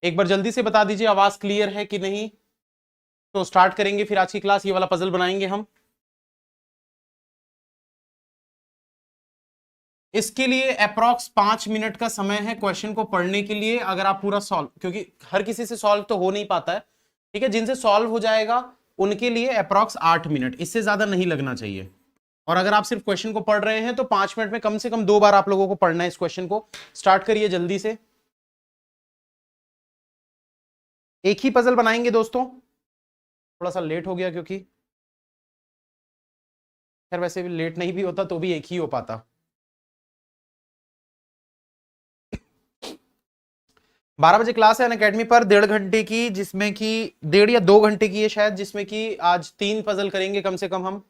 एक बार जल्दी से बता दीजिए आवाज क्लियर है कि नहीं। तो स्टार्ट करेंगे फिर आज की क्लास। ये वाला पजल बनाएंगे हम। इसके लिए अप्रॉक्स 5 मिनट का समय है क्वेश्चन को पढ़ने के लिए, अगर आप पूरा सॉल्व, क्योंकि हर किसी से सॉल्व तो हो नहीं पाता है। ठीक है, जिनसे सॉल्व हो जाएगा उनके लिए अप्रॉक्स 8 मिनट, इससे ज्यादा नहीं लगना चाहिए। और अगर आप सिर्फ क्वेश्चन को पढ़ रहे हैं तो 5 मिनट में कम से कम 2 बार आप लोगों को पढ़ना है इस क्वेश्चन को। स्टार्ट करिए जल्दी से। एक ही पजल बनाएंगे दोस्तों, थोड़ा सा लेट हो गया क्योंकि खैर वैसे भी लेट नहीं भी होता तो भी एक ही हो पाता। 12 बजे क्लास है अनअकैडमी पर, 1.5 घंटे की, जिसमें कि 1.5 या 2 घंटे की है शायद, जिसमें कि आज 3 पजल करेंगे कम से कम हम।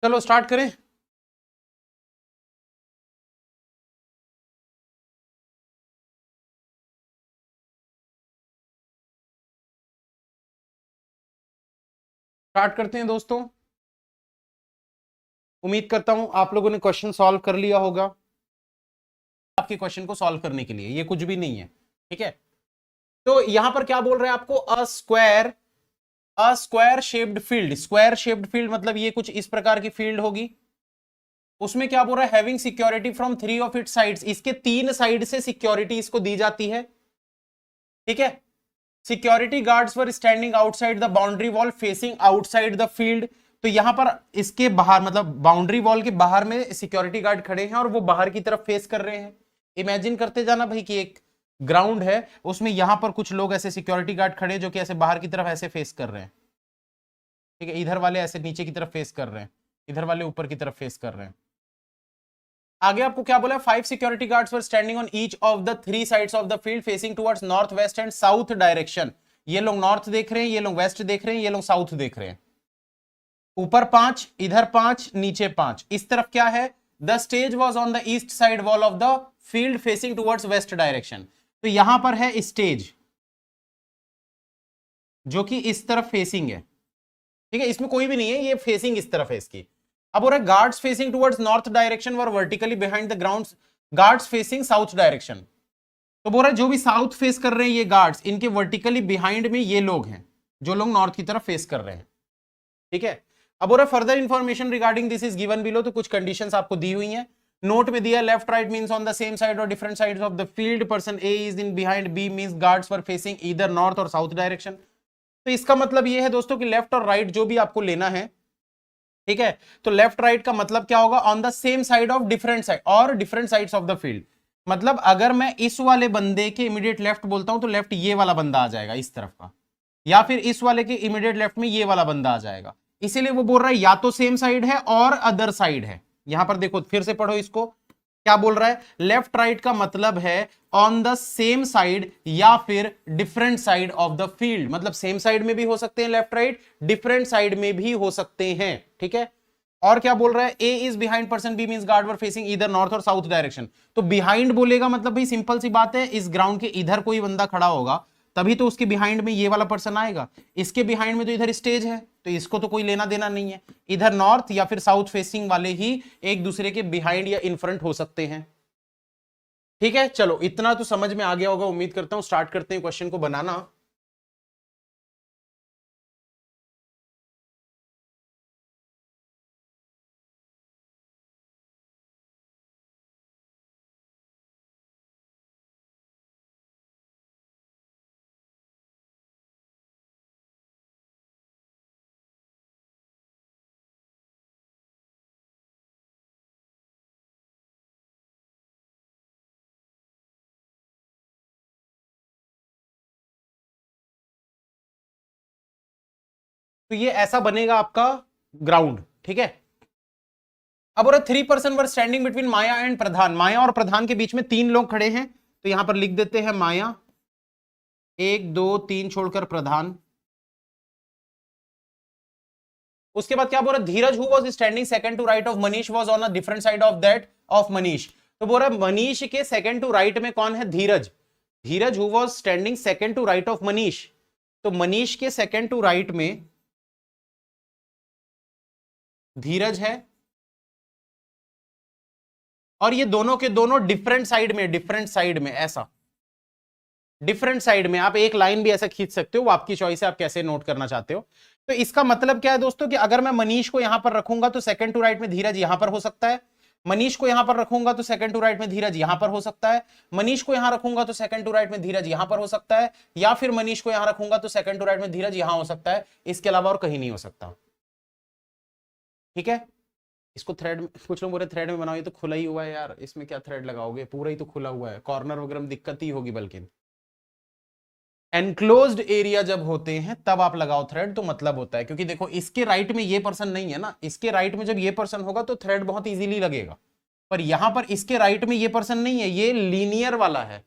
चलो स्टार्ट करें। स्टार्ट करते हैं दोस्तों। उम्मीद करता हूं आप लोगों ने क्वेश्चन सॉल्व कर लिया होगा। आपके क्वेश्चन को सॉल्व करने के लिए ये कुछ भी नहीं है। ठीक है, तो यहां पर क्या बोल रहे हैं आपको, a square shaped field. Square shaped field मतलब ये कुछ इस प्रकार की फील्ड होगी। उसमें क्या बोल रहा है, having security from 3 of its sides. इसके 3 साइड से सिक्योरिटी इसको दी जाती है। ठीक है, security guards were standing outside the boundary wall facing outside the field. तो यहां पर इसके बाहर, मतलब बाउंड्री वॉल के बाहर में सिक्योरिटी गार्ड खड़े हैं और वो बाहर की तरफ फेस कर रहे हैं। इमेजिन करते जाना भाई कि एक ग्राउंड है, उसमें यहां पर कुछ लोग ऐसे सिक्योरिटी गार्ड खड़े जो कि ऐसे बाहर की तरफ ऐसे फेस कर रहे हैं। ठीक है, इधर वाले ऐसे नीचे की तरफ फेस कर रहे हैं, इधर वाले ऊपर की तरफ फेस कर रहे हैं। आगे आपको क्या बोला है, 5 security guards were standing on each of the 3 sides of the field facing towards north west and south direction. ये लोग नॉर्थ देख रहे हैं, ये लोग वेस्ट देख रहे हैं, ये लोग साउथ देख रहे हैं। ऊपर 5, इधर 5, नीचे 5। इस तरफ क्या है, the stage was on the east side wall of the field facing towards west direction. तो यहां पर है स्टेज जो कि इस तरफ फेसिंग है। ठीक है, इसमें कोई भी नहीं है, ये फेसिंग इस तरफ है इसकी। अब हो रहा है guards facing towards north direction were vertically behind the ground, guards facing south direction. तो बोल रहा है जो भी साउथ फेस कर रहे हैं ये गार्ड्स, इनके वर्टिकली बिहाइंड में ये लोग हैं जो लोग नॉर्थ की तरफ फेस कर रहे हैं। ठीक है, अब हो रहा है further information regarding this is given below. तो कुछ कंडीशंस आपको दी हुई हैं, नोट में दिया left right means on the same side or different sides of the field, person A is in behind B means guards were facing either north or south direction. तो इसका मतलब ये है दोस्तों कि लेफ्ट और राइट जो भी आपको लेना है, ठीक है, तो लेफ्ट राइट का मतलब क्या होगा, on the same side of different side or different sides of the field. मतलब अगर मैं इस वाले बंदे के इमीडिएट लेफ्ट बोलता हूं तो लेफ्ट ये वाला बंदा आ जाएगा इस तरफ का, या फिर इस वाले के इमीडिएट लेफ्ट में ये वाला बंदा आ जाएगा। इसीलिए वो बोल रहा है या तो सेम साइड है और अदर साइड है। यहां पर देखो फिर से पढ़ो इसको, क्या बोल रहा है, लेफ्ट राइट का मतलब है ऑन द सेम साइड या फिर different side of the field. मतलब सेम साइड में भी हो सकते हैं लेफ्ट राइट, डिफरेंट साइड में भी हो सकते हैं। ठीक है, और क्या बोल रहा है, A is behind person B means guard were facing either north or south direction. तो बिहाइंड बोलेगा मतलब भाई सिंपल सी बात है, इस ग्राउंड के इधर कोई बंदा खड़ा होगा तभी तो उसके बिहाइंड में ये वाला पर्सन आएगा। इसके बिहाइंड में तो इधर स्टेज है, तो इसको तो कोई लेना देना नहीं है। इधर नॉर्थ या फिर साउथ फेसिंग वाले ही एक दूसरे के बिहाइंड या इन फ्रंट हो सकते हैं। ठीक है, चलो इतना तो समझ में आ गया होगा, उम्मीद करता हूं। स्टार्ट करते हैं क्वेश्चन को बनाना। तो ये ऐसा बनेगा आपका ग्राउंड। ठीक है, अब और 3 person were standing between Maya and Pradhan. Maya और प्रधान के बीच में 3 लोग खड़े हैं, तो यहां पर लिख देते हैं माया, 1 2 3 छोड़कर प्रधान। उसके बाद क्या बोल रहा है, Dheeraj who was standing second to right of Manish was on a different side of that of Manish. तो बोल रहा है मनीष के सेकंड टू राइट में कौन है, Dheeraj. Dheeraj who was standing second to right of Manish, तो मनीष के सेकंड टू राइट में धीरज है, और ये दोनों के दोनों डिफरेंट साइड में, डिफरेंट साइड में, ऐसा डिफरेंट साइड में। आप एक लाइन भी ऐसा खींच सकते हो, वो आपकी चॉइस है, आप कैसे नोट करना चाहते हो। तो इसका मतलब क्या है दोस्तों, कि अगर मैं मनीष को यहां पर रखूंगा तो सेकंड टू राइट में धीरज यहां पर हो सकता है। मनीष को यहां पर रखूंगा तो सेकंड टू राइट में धीरज यहां पर हो सकता है। मनीष को यहां रखूंगा तो सेकंड टू राइट में धीरज यहां पर हो सकता है, या फिर मनीष को यहां रखूंगा तो सेकंड टू राइट में धीरज यहां हो सकता है। इसके अलावा और कहीं नहीं हो सकता। ठीक है, इसको थ्रेड, कुछ लोग बोल रहे थ्रेड में बनाओ, ये तो खुला ही हुआ है यार, इसमें क्या थ्रेड लगाओगे, पूरा ही तो खुला हुआ है, कॉर्नर वगैरह में दिक्कत ही होगी। बल्कि एनक्लोज्ड एरिया जब होते हैं तब आप लगाओ थ्रेड, तो मतलब होता है, क्योंकि देखो इसके राइट में ये पर्सन नहीं है ना, इसके राइट में जब ये पर्सन होगा तो थ्रेड बहुत इजीली लगेगा। पर यहां पर इसके राइट में ये पर्सन नहीं है, ये लीनियर वाला है।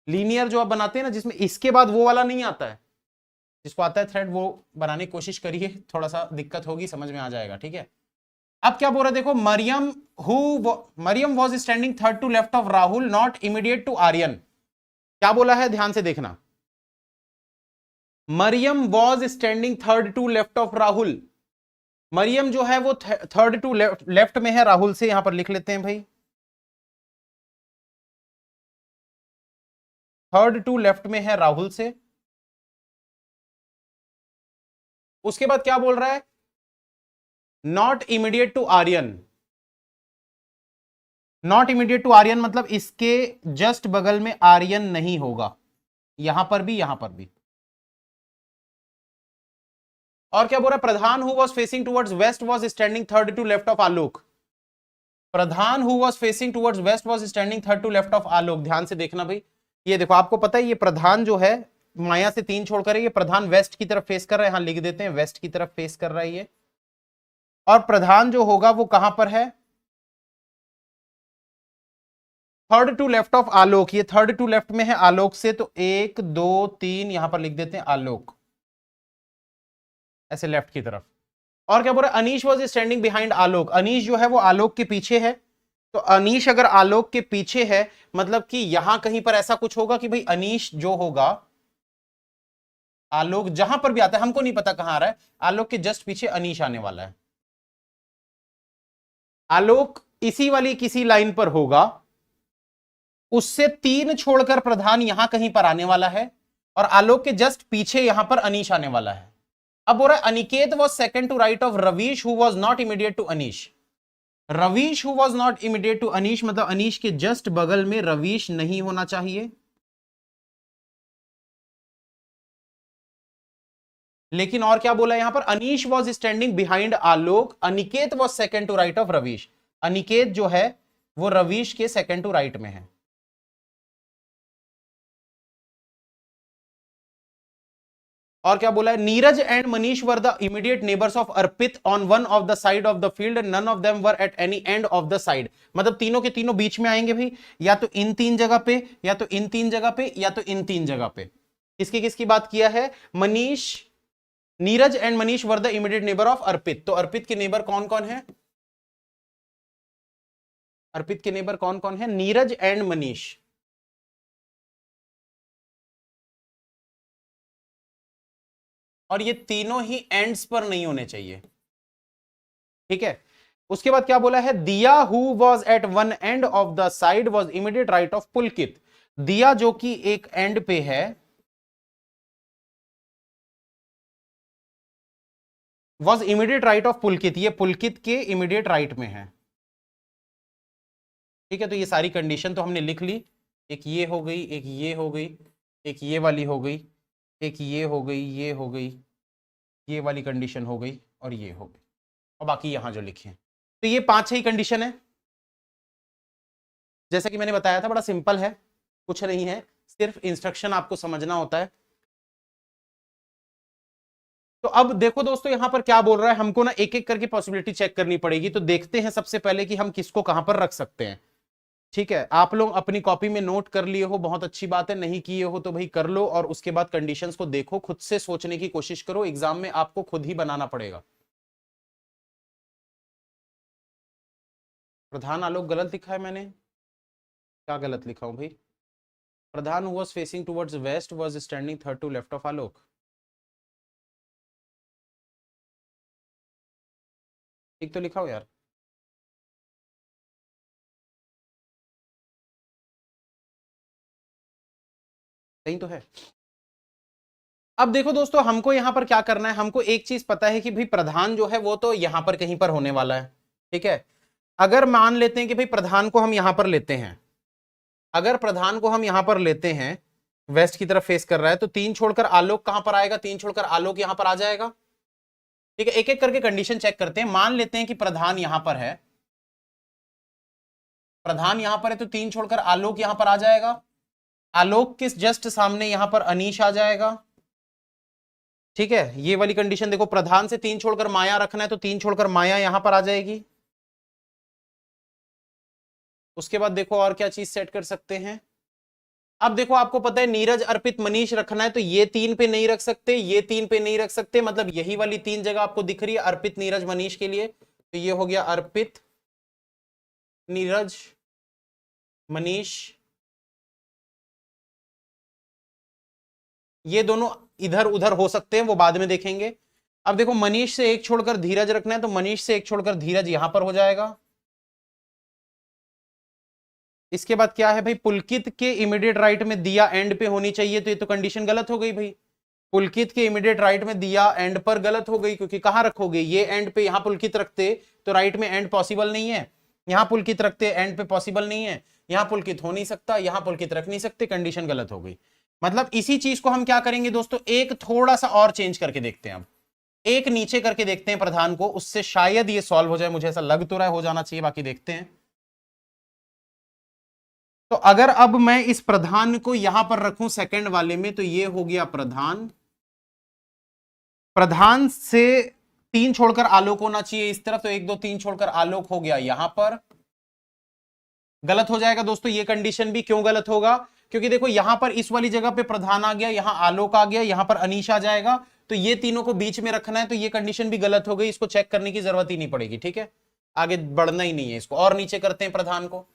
लीनियर जो आप बनाते हैं ना, जिसमें इसके बाद वो वाला नहीं आता है, जिसको आता है थ्रेड, वो बनाने की कोशिश करिए, थोड़ा सा दिक्कत होगी, समझ में आ जाएगा। ठीक है, अब क्या बोल रहा है देखो, Mariam was standing third to left of Rahul not immediate to Aryan. क्या बोला है, ध्यान से देखना, Mariam was standing third to left of Rahul. Mariam जो है वो थर्ड टू लेफ्ट में है राहुल से, यहां पर लिख लेते हैं भाई, थर्ड टू लेफ्ट में है राहुल से। उसके बाद क्या बोल रहा है, not immediate to Aryan. Not immediate to Aryan मतलब इसके जस्ट बगल में आर्यन नहीं होगा, यहां पर भी, यहां पर भी। और क्या बोल रहा है, Pradhan who was facing towards west was standing third to left of Alok. Pradhan who was facing towards west was standing third to left of Alok. ध्यान से देखना भाई, ये देखो आपको पता है ये प्रधान जो है माया से 3 छोड़कर, ये प्रधान वेस्ट की तरफ फेस कर रहा है, यहां लिख देते हैं वेस्ट की तरफ फेस कर रहा है ये। और प्रधान जो होगा वो कहां पर है, थर्ड टू लेफ्ट ऑफ आलोक। ये थर्ड टू लेफ्ट में है आलोक से, तो 1 2 3 यहां पर लिख देते हैं आलोक, ऐसे लेफ्ट की तरफ। और क्या बोल रहा है, अनीश वॉज स्टैंडिंग बिहाइंड आलोक। अनीश जो है वो आलोक के पीछे है, तो अनीश अगर आलोक के पीछे है मतलब कि यहां कहीं पर ऐसा कुछ होगा कि भाई अनीश जो होगा, आलोक जहां पर भी आता है, हमको नहीं पता कहां आ रहा है, आलोक के जस्ट पीछे अनीश आने वाला है। आलोक इसी वाली किसी लाइन पर होगा, उससे 3 छोड़कर प्रधान यहां कहीं पर आने वाला है, और आलोक के जस्ट पीछे यहां पर अनीश आने वाला है। अब बोल रहा है Aniket was second to right of Ravish who was not immediate to Anish. Ravish who was not immediate to Anish मतलब अनीश के जस्ट बगल में रवीश नहीं होना चाहिए, लेकिन और क्या बोला यहां पर, Anish was standing behind Alok, Aniket was second to right of Ravish. Aniket जो है वो रवीश के सेकंड टू राइट में है। और क्या बोला है, Neeraj and Manish were the immediate neighbours of Arpit on one of the side of the field, none of them were at any end of the side. मतलब तीनों के तीनों बीच में आएंगे भाई, या तो इन 3 जगह पे, या तो इन 3 जगह पे, या तो इन 3 जगह पे। किसकी किसकी बात किया है, Manish, Neeraj and Manish were the immediate neighbour of Arpit. तो अर्पित के नेबर कौन कौन है, अर्पित के नेबर कौन कौन है? नीरज एंड मनीष। और ये तीनों ही एंड्स पर नहीं होने चाहिए, ठीक है। उसके बाद क्या बोला है? Diya who was at one end of the side was immediate right of Pulkit. Diya जो कि एक एंड पे है was immediate right of Pulkit, ये पुलकित के इमीडिएट राइट में है, ठीक है। तो ये सारी कंडीशन तो हमने लिख ली, एक ये हो गई, एक ये हो गई, एक ये वाली हो गई, एक ये हो गई, ये हो गई, ये वाली कंडीशन हो गई और ये हो गई, और बाकी यहां जो लिखे हैं। तो ये 5-6 कंडीशन है। जैसा कि मैंने बताया था, बड़ा सिंपल है, कुछ नहीं है, सिर्फ इंस्ट्रक्शन आपको समझना होता है। तो अब देखो दोस्तों, यहां पर क्या बोल रहा है, हमको ना एक एक करके पॉसिबिलिटी चेक करनी पड़ेगी। तो देखते हैं सबसे पहले कि हम किसको कहां पर रख सकते हैं, ठीक है। आप लोग अपनी कॉपी में नोट कर लिए हो, बहुत अच्छी बात है, नहीं किए हो तो भाई कर लो, और उसके बाद कंडीशंस को देखो, खुद से सोचने की कोशिश करो, एग्जाम में आपको खुद ही बनाना पड़ेगा। प्रधान आलोक गलत लिखा है मैंने, क्या गलत लिखा हूं भाई? Pradhan was facing towards west was standing third to left of Alok, ठीक तो लिखा हो यार? सही तो है। अब देखो दोस्तों, हमको यहां पर क्या करना है, हमको एक चीज पता है कि भाई प्रधान जो है वो तो यहां पर कहीं पर होने वाला है, ठीक है। अगर मान लेते हैं कि भाई प्रधान को हम यहां पर लेते हैं, अगर प्रधान को हम यहां पर लेते हैं, वेस्ट की तरफ फेस कर रहा है, तो 3 छोड़कर आलोक कहां पर आएगा? 3 छोड़कर आलोक यहां पर आ जाएगा, ठीक है। एक एक करके कंडीशन चेक करते हैं। मान लेते हैं कि प्रधान यहां पर है, प्रधान यहां पर है, तो 3 छोड़कर आलोक यहां पर आ जाएगा, आलोक के जस्ट सामने यहां पर अनीश आ जाएगा, ठीक है। ये वाली कंडीशन देखो, प्रधान से 3 छोड़कर माया रखना है, तो 3 छोड़कर माया यहां पर आ जाएगी। उसके बाद देखो और क्या चीज सेट कर सकते हैं। अब देखो, आपको पता है नीरज अर्पित मनीष रखना है, तो ये 3 पे नहीं रख सकते, ये 3 पे नहीं रख सकते, मतलब यही वाली 3 जगह आपको दिख रही है अर्पित नीरज मनीष के लिए। तो ये हो गया अर्पित नीरज मनीष, ये दोनों इधर उधर हो सकते हैं, वो बाद में देखेंगे। अब देखो, मनीष से एक छोड़कर धीरज रखना है, तो मनीष से एक छोड़कर धीरज यहां पर हो जाएगा। इसके बाद क्या है भाई, पुलकित के इमीडिएट राइट में दिया एंड पे होनी चाहिए, तो ये तो कंडीशन गलत हो गई भाई। पुलकित के इमीडिएट राइट में दिया एंड पर गलत हो गई, क्योंकि कहां रखोगे, ये एंड पे, यहां पुलकित रखते तो राइट में एंड पॉसिबल नहीं है, यहां पुलकित रखते एंड पे पॉसिबल नहीं है, यहां पुलकित हो नहीं सकता, यहां पुलकित रख नहीं सकते, कंडीशन गलत हो गई। मतलब इसी चीज को हम क्या करेंगे दोस्तों, एक थोड़ा सा और चेंज करके देखते हैं। अब एक नीचे करके देखते हैं प्रधान को, उससे शायद ये सॉल्व हो जाए, मुझे ऐसा लग तो रहा है हो जाना चाहिए, बाकी देखते हैं। तो अगर अब मैं इस प्रधान को यहां पर रखूं सेकंड वाले में, तो ये हो गया प्रधान, प्रधान से 3 छोड़कर आलोक होना चाहिए इस तरफ, तो 1 2 3 छोड़कर आलोक हो गया यहां पर, गलत हो जाएगा दोस्तों ये कंडीशन भी। क्यों गलत होगा? क्योंकि देखो, यहां पर इस वाली जगह पे प्रधान आ गया, यहां आलोक आ गया, यहां पर अनीश आ जाएगा, तो ये तीनों को बीच में रखना है, तो ये कंडीशन भी गलत हो गई, इसको चेक करने की जरूरत ही नहीं पड़ेगी, ठीक है। आगे बढ़ना ही नहीं है, इसको और नीचे करते हैं प्रधान को।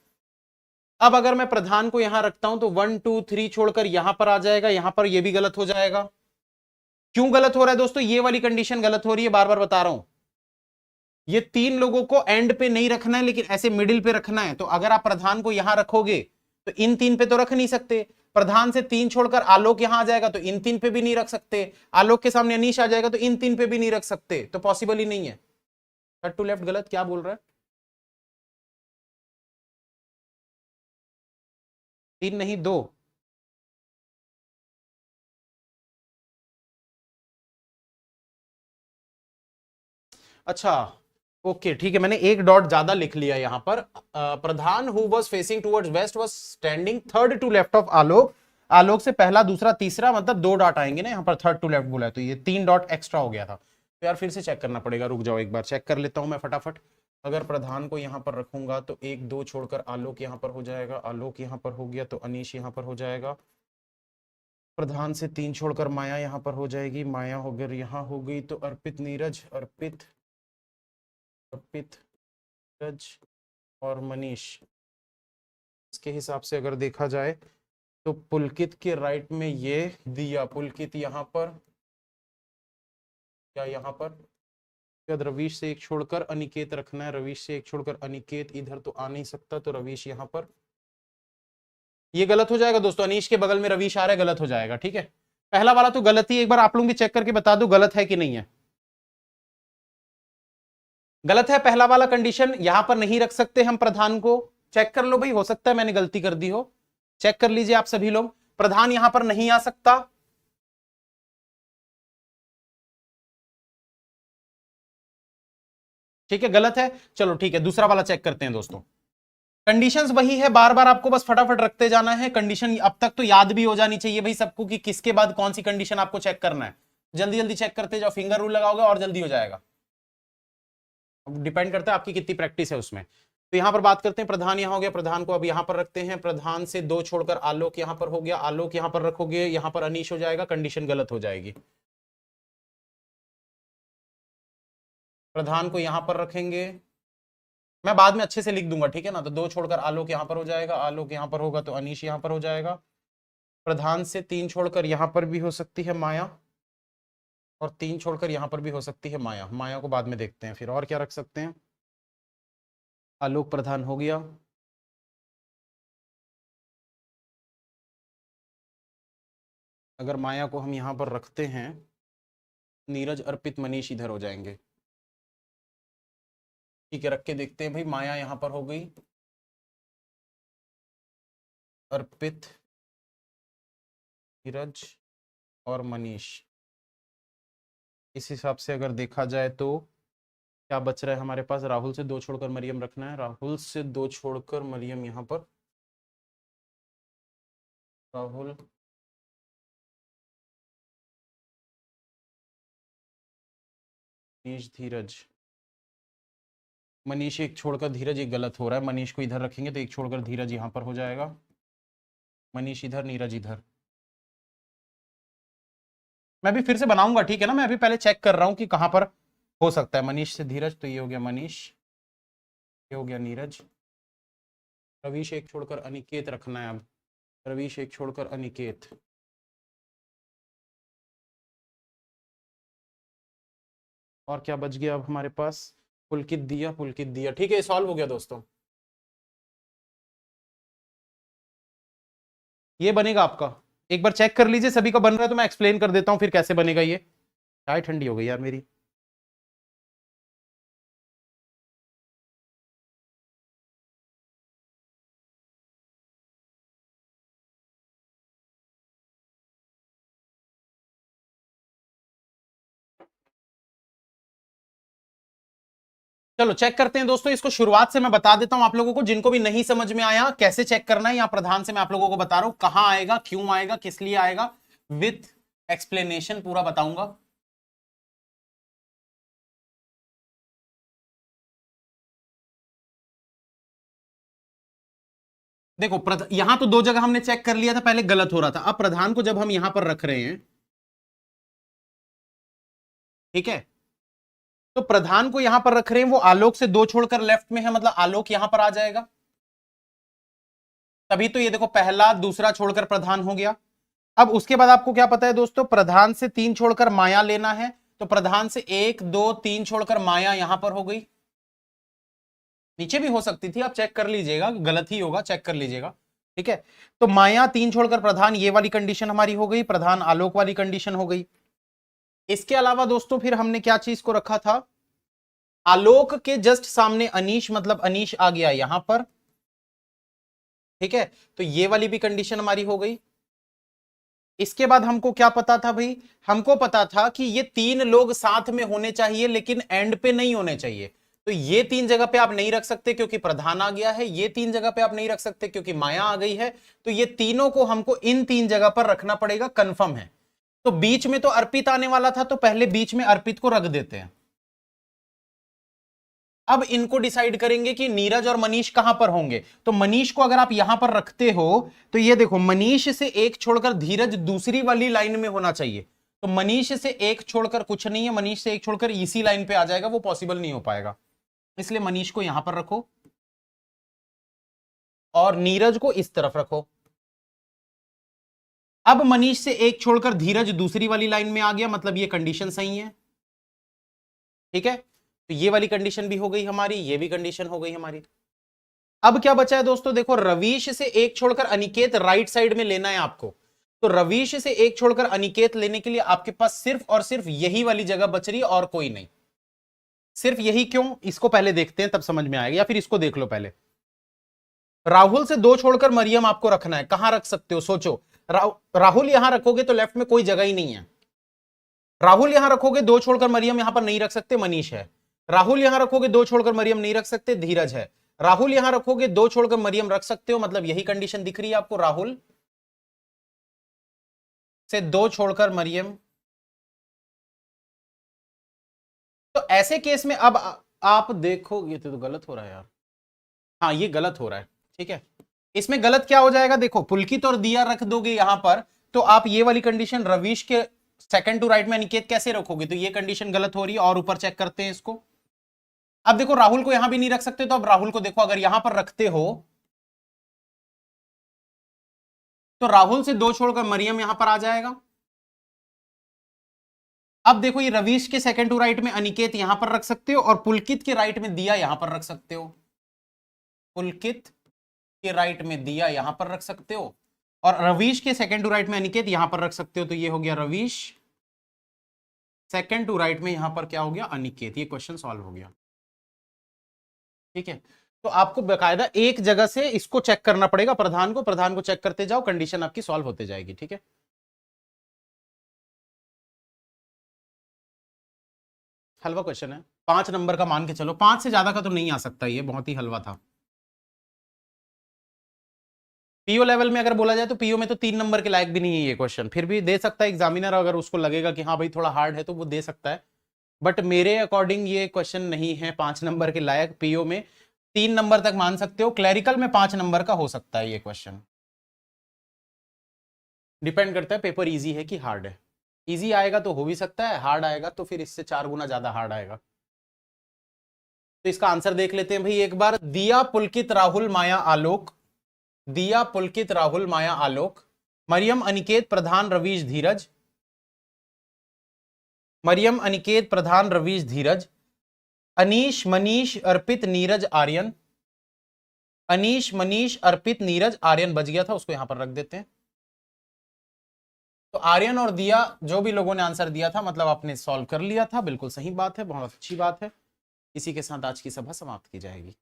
अब अगर मैं प्रधान को यहां रखता हूं, तो 1 2 3 छोड़कर यहां पर आ जाएगा, यहां पर यह भी गलत हो जाएगा। क्यों गलत हो रहा है दोस्तों? ये वाली कंडीशन गलत हो रही है, बार बार बता रहा हूं। ये 3 लोगों को एंड पे नहीं रखना है, लेकिन ऐसे मिडिल पे रखना है। तो अगर आप प्रधान को यहां रखोगे, तो इन 3 पे तो रख नहीं सकते, प्रधान से 3 छोड़कर आलोक यहां आ जाएगा, तो इन 3 पे भी नहीं रख सकते, आलोक के सामने अनीश आ जाएगा, तो इन 3 पे भी नहीं रख सकते, तो पॉसिबल ही नहीं है। कट टू लेफ्ट गलत, क्या बोल रहा है? 3 नहीं 2। अच्छा, ओके ठीक है, मैंने एक डॉट ज्यादा लिख लिया यहां पर। Pradhan who was facing towards west was standing third to left of Alok, Alok से पहला दूसरा तीसरा, मतलब 2 डॉट आएंगे ना यहाँ पर, थर्ड टू लेफ्ट बोला है, तो ये 3 डॉट एक्स्ट्रा हो गया था। तो यार फिर से चेक करना पड़ेगा, रुक जाओ एक बार चेक कर लेता हूं मैं फटाफट। अगर प्रधान को यहां पर रखूंगा, तो 1 2 छोड़कर आलोक यहां पर हो जाएगा, आलोक यहां पर हो गया, तो अनीश यहां पर हो जाएगा, प्रधान से 3 छोड़कर माया यहां पर हो जाएगी, माया होकर यहां हो गई, तो अर्पित नीरज, अर्पित अर्पित नीरज और मनीष, इसके हिसाब से अगर देखा जाए तो पुलकित के राइट में ये दिया, पुलकित यहाँ पर या यहाँ पर, रवीश से एक छोड़कर अनिकेत रखना है, रवीश से एक छोड़कर अनिकेत, इधर तो आ नहीं सकता तो रवीश यहाँ पर, ये गलत हो जाएगा दोस्तों, अनीश के बगल में रवीश आ रहा है, गलत हो जाएगा। ठीक है, पहला वाला तो गलत ही, एक बार आप लोग भी चेक करके बता दो गलत है कि नहीं है। गलत है पहला वाला कंडीशन, यहां पर नहीं रख सकते हम प्रधान को, चेक कर लो भाई, हो सकता है मैंने गलती कर दी हो, चेक कर लीजिए आप सभी लोग, प्रधान यहां पर नहीं आ सकता। ठीक है, गलत है, चलो ठीक है, दूसरा वाला चेक करते हैं दोस्तों। कंडीशंस वही है, बार बार आपको बस फटाफट रखते जाना है, कंडीशन अब तक तो याद भी हो जानी चाहिए भाई सबको कि किसके बाद कौन सी कंडीशन आपको चेक करना है, जल्दी जल्दी चेक करते जाओ, फिंगर रूल लगाओगे और जल्दी हो जाएगा, डिपेंड करता है आपकी कितनी प्रैक्टिस है उसमें। तो यहां पर बात करते हैं, प्रधान यहां हो गया, प्रधान को अब यहां पर रखते हैं, प्रधान से 2 छोड़कर आलोक यहां पर हो गया, आलोक यहां पर रखोगे, यहां पर अनीश हो जाएगा, कंडीशन गलत हो जाएगी। प्रधान को यहां पर रखेंगे, मैं बाद में अच्छे से लिख दूंगा, ठीक है ना, तो 2 छोड़कर आलोक यहां पर हो जाएगा, आलोक यहां पर होगा तो अनीश यहां पर हो जाएगा, प्रधान से 3 छोड़कर यहां पर भी हो सकती है माया, और 3 छोड़कर यहां पर भी हो सकती है माया, माया को बाद में देखते हैं। फिर और क्या रख सकते हैं, आलोक प्रधान हो गया, अगर माया को हम यहां पर रखते हैं, नीरज अर्पित मनीष इधर हो जाएंगे। ठीक है, रख के देखते हैं भाई, माया यहां पर हो गई, अर्पित, नीरज और मनीष, इस हिसाब से अगर देखा जाए तो क्या बच रहा है हमारे पास, राहुल से 2 छोड़कर मरियम रखना है, राहुल से 2 छोड़कर मरियम यहां पर, राहुल, मनीष, धीरज, मनीष एक छोड़कर धीरज, एक गलत हो रहा है, मनीष को इधर रखेंगे तो एक छोड़कर धीरज यहां पर हो जाएगा, मनीष इधर, नीरज इधर, मैं भी फिर से बनाऊंगा, ठीक है ना, मैं अभी पहले चेक कर रहा हूं कि कहां पर हो सकता है, मनीष से धीरज, तो ये हो गया मनीष, ये हो गया नीरज, रवीश एक छोड़कर अनिकेत रखना है, अब रवीश एक छोड़कर अनिकेत, और क्या बच गया अब हमारे पास, पुलकित दिया, पुलकित दिया। ठीक है, सॉल्व हो गया दोस्तों, ये बनेगा आपका, एक बार चेक कर लीजिए सभी का बन रहा है तो मैं एक्सप्लेन कर देता हूं फिर कैसे बनेगा। ये चाय ठंडी हो गई यार मेरी। चलो चेक करते हैं दोस्तों, इसको शुरुआत से मैं बता देता हूं आप लोगों को, जिनको भी नहीं समझ में आया कैसे चेक करना है, यहां प्रधान से मैं आप लोगों को बता रहा हूं कहां आएगा, क्यों आएगा, किस लिए आएगा, विथ एक्सप्लेनेशन पूरा बताऊंगा। देखो यहां तो 2 जगह हमने चेक कर लिया था, पहले गलत हो रहा था, अब प्रधान को जब हम यहां पर रख रहे हैं, ठीक है, तो प्रधान को यहां पर रख रहे हैं, वो आलोक से 2 छोड़कर लेफ्ट में है, मतलब आलोक यहां पर आ जाएगा, तभी तो ये देखो पहला दूसरा छोड़कर प्रधान हो गया। अब उसके बाद आपको क्या पता है दोस्तों, प्रधान से 3 छोड़कर माया लेना है, तो प्रधान से 1 2 3 छोड़कर माया यहां पर हो गई, नीचे भी हो सकती थी, आप चेक कर लीजिएगा, गलत ही होगा, चेक कर लीजिएगा। ठीक है, तो माया 3 छोड़कर प्रधान, ये वाली कंडीशन हमारी हो गई, प्रधान आलोक वाली कंडीशन हो गई। इसके अलावा दोस्तों फिर हमने क्या चीज को रखा था, आलोक के जस्ट सामने अनीश, मतलब अनीश आ गया यहां पर, ठीक है, तो ये वाली भी कंडीशन हमारी हो गई। इसके बाद हमको क्या पता था भाई, हमको पता था कि ये 3 लोग साथ में होने चाहिए लेकिन एंड पे नहीं होने चाहिए, तो ये 3 जगह पे आप नहीं रख सकते क्योंकि प्रधान आ गया है, ये 3 जगह पे आप नहीं रख सकते क्योंकि माया आ गई है, तो ये तीनों को हमको इन 3 जगह पर रखना पड़ेगा, कंफर्म है। तो बीच में तो अर्पित आने वाला था, तो पहले बीच में अर्पित को रख देते हैं। अब इनको डिसाइड करेंगे कि नीरज और मनीष कहां पर होंगे, तो मनीष को अगर आप यहां पर रखते हो तो ये देखो, मनीष से 1 छोड़कर धीरज दूसरी वाली लाइन में होना चाहिए, तो मनीष से 1 छोड़कर कुछ नहीं है, मनीष से 1 छोड़कर इसी लाइन पे आ जाएगा, वो पॉसिबल नहीं हो पाएगा, इसलिए मनीष को यहां पर रखो। और नीरज को इस तरफ रखो। अब मनीष से एक छोड़कर धीरज दूसरी वाली लाइन में आ गया, मतलब ये कंडीशन सही है। ठीक है, तो ये वाली कंडीशन भी हो गई हमारी, ये भी कंडीशन हो गई हमारी। अब क्या बचा है दोस्तों, देखो रवीश से एक छोड़कर अनिकेत राइट साइड में लेना है आपको। तो रवीश से एक छोड़कर अनिकेत लेने के लिए आपके पास सिर्फ और सिर्फ यही वाली जगह बच रही है और कोई नहीं। सिर्फ यही क्यों, इसको पहले देखते हैं तब समझ में आएगा, या फिर इसको देख लो पहले। राहुल से दो छोड़कर मरियम आपको रखना है, कहां रख सकते हो सोचो। राहुल यहां रखोगे तो लेफ्ट में कोई जगह ही नहीं है। राहुल यहां रखोगे, दो छोड़कर मरियम यहां पर नहीं रख सकते, मनीष है। राहुल यहां रखोगे, दो छोड़कर मरियम नहीं रख सकते, धीरज है। राहुल यहां रखोगे, दो छोड़कर मरियम रख सकते हो, मतलब यही कंडीशन दिख रही है आपको, राहुल से दो छोड़कर मरियम। तो ऐसे केस में अब आप देखो, ये तो गलत हो रहा है यार, हाँ ये गलत हो रहा है। ठीक है, इसमें गलत क्या हो जाएगा, देखो पुलकित और दिया रख दोगे यहां पर, तो आप ये वाली कंडीशन रवीश के सेकंड टू राइट में अनिकेत कैसे रखोगे, तो ये कंडीशन गलत हो रही है। और ऊपर चेक करते हैं इसको। अब देखो राहुल को यहां भी नहीं रख सकते, तो अब राहुल को देखो, अगर यहां पर रखते हो तो राहुल से दो छोड़कर मरियम यहां पर आ जाएगा। अब देखो ये रवीश के सेकंड टू राइट में अनिकेत यहां पर रख सकते हो, और पुलकित के राइट में दिया यहां पर रख सकते हो। पुलकित के राइट में दिया यहां पर रख सकते हो, और रवीश के सेकंड टू राइट में अनिकेत यहां पर रख सकते हो। तो ये हो गया रवीश, सेकंड टू राइट में यहां पर क्या हो गया, अनिकेत। ये क्वेश्चन सॉल्व हो गया। ठीक है, तो आपको बकायदा एक जगह से इसको चेक करना पड़ेगा, प्रधान को चेक करते जाओ, कंडीशन आपकी सॉल्व होते जाएगी। ठीक है, हलवा क्वेश्चन है, 5 नंबर का मान के चलो, 5 से ज्यादा का तो नहीं आ सकता, ये बहुत ही हलवा था। पीओ लेवल में अगर बोला जाए तो पीओ में तो 3 नंबर के लायक भी नहीं है ये क्वेश्चन, फिर भी दे सकता है एग्जामिनर, अगर उसको लगेगा कि हाँ भाई थोड़ा हार्ड है तो वो दे सकता है। बट मेरे अकॉर्डिंग ये क्वेश्चन नहीं है 5 नंबर के लायक। पीओ में 3 नंबर तक मान सकते हो, क्लैरिकल में 5 नंबर का हो सकता है ये क्वेश्चन। डिपेंड करता है पेपर इजी है कि हार्ड है। इजी आएगा तो हो भी सकता है, हार्ड आएगा तो फिर इससे 4 गुना ज्यादा हार्ड आएगा। तो इसका आंसर देख लेते हैं भाई एक बार। दिया पुलकित राहुल माया आलोक, दिया पुलकित राहुल माया आलोक, मरियम अनिकेत प्रधान रवीश धीरज, मरियम अनिकेत प्रधान रवीश धीरज, अनीश मनीष अर्पित नीरज आर्यन, अनीश मनीष अर्पित नीरज आर्यन बच गया था, उसको यहां पर रख देते हैं। तो आर्यन और दिया जो भी लोगों ने आंसर दिया था, मतलब आपने सॉल्व कर लिया था, बिल्कुल सही बात है, बहुत अच्छी बात है। इसी के साथ आज की सभा समाप्त की जाएगी।